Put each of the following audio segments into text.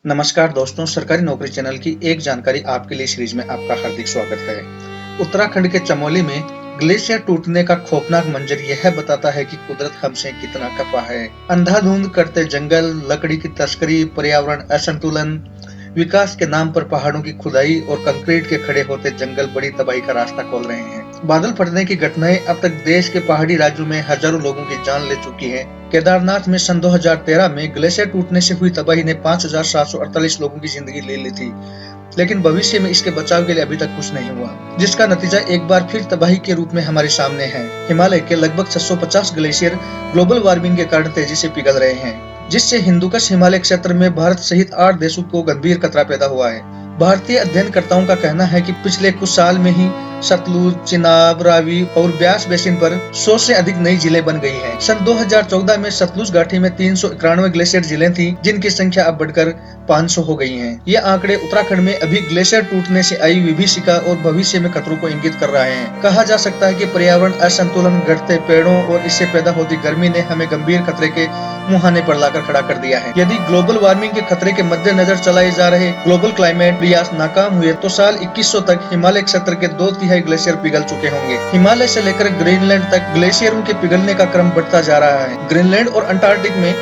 नमस्कार दोस्तों, सरकारी नौकरी चैनल की एक जानकारी आपके लिए सीरीज में आपका हार्दिक स्वागत है। उत्तराखंड के चमोली में ग्लेशियर टूटने का खौफनाक मंजर यह बताता है कि कुदरत हमसे कितना खफा है। अंधाधुंध करते जंगल, लकड़ी की तस्करी, पर्यावरण असंतुलन, विकास के नाम पर पहाड़ों की खुदाई और कंक्रीट के खड़े होते जंगल बड़ी तबाही का रास्ता खोल रहे हैं। बादल फटने की घटनाएं अब तक देश के पहाड़ी राज्यों में हजारों लोगों की जान ले चुकी है। केदारनाथ में सन 2013 में ग्लेशियर टूटने से हुई तबाही ने 5,748 लोगों की जिंदगी ले ली थी, लेकिन भविष्य में इसके बचाव के लिए अभी तक कुछ नहीं हुआ, जिसका नतीजा एक बार फिर तबाही के रूप में हमारे सामने है। हिमालय के लगभग 650 ग्लेशियर ग्लोबल वार्मिंग के कारण तेजी से पिघल रहे हैं, जिससे हिंदुकुश हिमालय क्षेत्र में भारत सहित 8 देशों को गंभीर खतरा पैदा हुआ है। भारतीय अध्ययनकर्ताओं का कहना है कि पिछले कुछ साल में ही सतलुज, चिनाब, रावी और ब्यास बेसिन पर 100 से अधिक नई झीलें बन गई हैं। सन 2014 में सतलुज घाटी में 391 ग्लेशियर झीलें थी, जिनकी संख्या अब बढ़कर 500 हो गई हैं। ये आंकड़े उत्तराखंड में अभी ग्लेशियर टूटने से आई विभीषिका और भविष्य में खतरों को इंगित कर रहे हैं। कहा जा सकता है कि पर्यावरण असंतुलन, घटते पेड़ों और इससे पैदा होती गर्मी ने हमें गंभीर खतरे के मुहाने पर लाकर खड़ा कर दिया है। यदि ग्लोबल वार्मिंग के खतरे के मद्देनजर चलाए जा रहे ग्लोबल क्लाइमेट प्रयास नाकाम हुए तो साल 2100 तक हिमालय क्षेत्र के 2/3 ग्लेशियर पिघल चुके होंगे। हिमालय से लेकर ग्रीनलैंड तक ग्लेशियरों के पिघलने का क्रम बढ़ता जा रहा है। ग्रीनलैंड और अंटार्कटिक में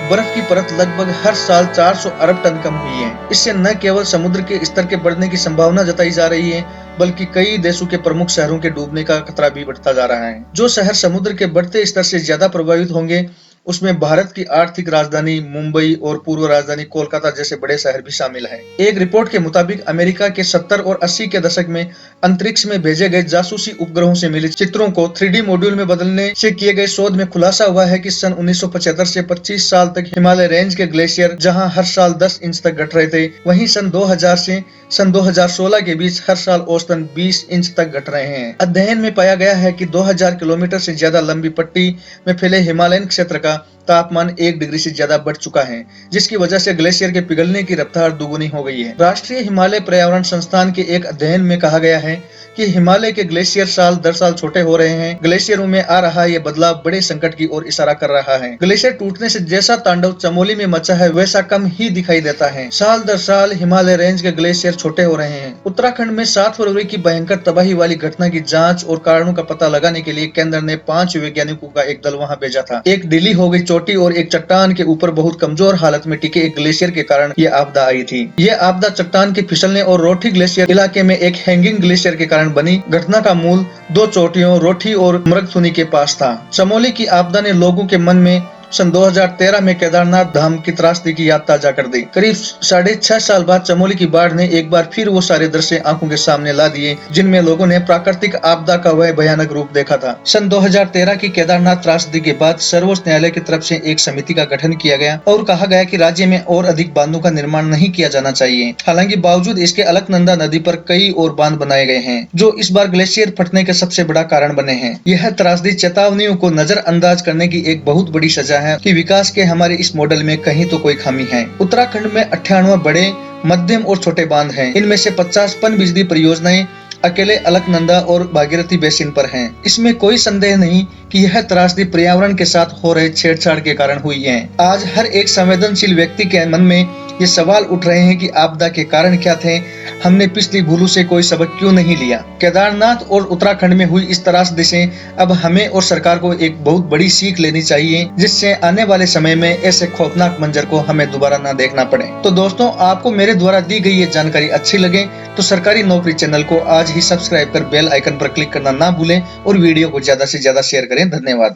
बर्फ की परत लगभग हर साल 400 अरब टन कम हुई है। इससे न केवल समुद्र के स्तर के बढ़ने की संभावना जताई जा रही है, बल्कि कई देशों के प्रमुख शहरों के डूबने का खतरा भी बढ़ता जा रहा है। जो शहर समुद्र के बढ़ते स्तर से ज्यादा प्रभावित होंगे, उसमें भारत की आर्थिक राजधानी मुंबई और पूर्व राजधानी कोलकाता जैसे बड़े शहर भी शामिल हैं। एक रिपोर्ट के मुताबिक अमेरिका के 70 और 80 के दशक में अंतरिक्ष में भेजे गए जासूसी उपग्रहों से मिले चित्रों को 3D मॉड्यूल में बदलने से किए गए शोध में खुलासा हुआ है कि सन 1975 से 25 साल तक हिमालय रेंज के ग्लेशियर जहां हर साल 10 इंच तक घट रहे थे, वहीं सन 2000 से सन 2016 के बीच हर साल औसतन 20 इंच तक घट रहे हैं। अध्ययन में पाया गया है कि 2000 किलोमीटर से ज्यादा लंबी पट्टी में फैले हिमालयन क्षेत्र का तापमान 1 डिग्री से ज्यादा बढ़ चुका है, जिसकी वजह से ग्लेशियर के पिघलने की रफ्तार दुगुनी हो गई है। राष्ट्रीय हिमालय पर्यावरण संस्थान के एक अध्ययन में कहा गया है कि हिमालय के ग्लेशियर साल दर साल छोटे हो रहे हैं। ग्लेशियरों में आ रहा ये बदलाव बड़े संकट की ओर इशारा कर रहा है। ग्लेशियर टूटने से जैसा तांडव चमोली में मचा है, वैसा कम ही दिखाई देता है। साल दर साल हिमालय रेंज के ग्लेशियर छोटे हो रहे हैं। उत्तराखंड में 7 फरवरी की भयंकर तबाही वाली घटना की जांच और कारणों का पता लगाने के लिए केंद्र ने 5 वैज्ञानिकों का एक दल वहां भेजा था। एक ढीली हो गई चोटी और एक चट्टान के ऊपर बहुत कमजोर हालत में टिके एक ग्लेशियर के कारण ये आपदा आई थी। ये आपदा चट्टान के फिसलने और रोठी ग्लेशियर इलाके में एक हैंगिंग ग्लेशियर के कारण बनी। घटना का मूल 2 चोटियों रोठी और मृगथुनी के पास था। चमोली की आपदा ने लोगों के मन में सन 2013 में केदारनाथ धाम की त्रासदी की याद ताजा कर दी। करीब 6.5 साल बाद चमोली की बाढ़ ने एक बार फिर वो सारे दृश्य आंखों के सामने ला दिए, जिनमें लोगों ने प्राकृतिक आपदा का वह भयानक रूप देखा था। सन 2013 की केदारनाथ त्रासदी के बाद सर्वोच्च न्यायालय की तरफ से एक समिति का गठन किया गया और कहा गया कि राज्य में और अधिक बांधों का निर्माण नहीं किया जाना चाहिए। हालांकि बावजूद इसके अलकनंदा नदी पर कई और बांध बनाए गए हैं, जो इस बार ग्लेशियर फटने के सबसे बड़ा कारण बने हैं। यह त्रासदी चेतावनियों को नजरअंदाज करने की एक बहुत बड़ी सजा है कि विकास के हमारे इस मॉडल में कहीं तो कोई खामी है। उत्तराखंड में 98 बड़े, मध्यम और छोटे बांध हैं। इनमें से 50 पनबिजली परियोजनाएं अकेले अलकनंदा और भागीरथी बेसिन पर हैं। इसमें कोई संदेह नहीं कि यह त्रासदी पर्यावरण के साथ हो रहे छेड़छाड़ के कारण हुई है। आज हर एक संवेदनशील व्यक्ति के मन में ये सवाल उठ रहे हैं कि आपदा के कारण क्या थे, हमने पिछली भूलों से कोई सबक क्यों नहीं लिया। केदारनाथ और उत्तराखंड में हुई इस त्रासदी से अब हमें और सरकार को एक बहुत बड़ी सीख लेनी चाहिए, जिससे आने वाले समय में ऐसे खौफनाक मंजर को हमें दोबारा ना देखना पड़े। तो दोस्तों, आपको मेरे द्वारा दी गई ये जानकारी अच्छी लगे तो सरकारी नौकरी चैनल को आज ही सब्सक्राइब कर बेल आइकन पर क्लिक करना ना भूलें और वीडियो को ज्यादा से ज्यादा शेयर करें। धन्यवाद।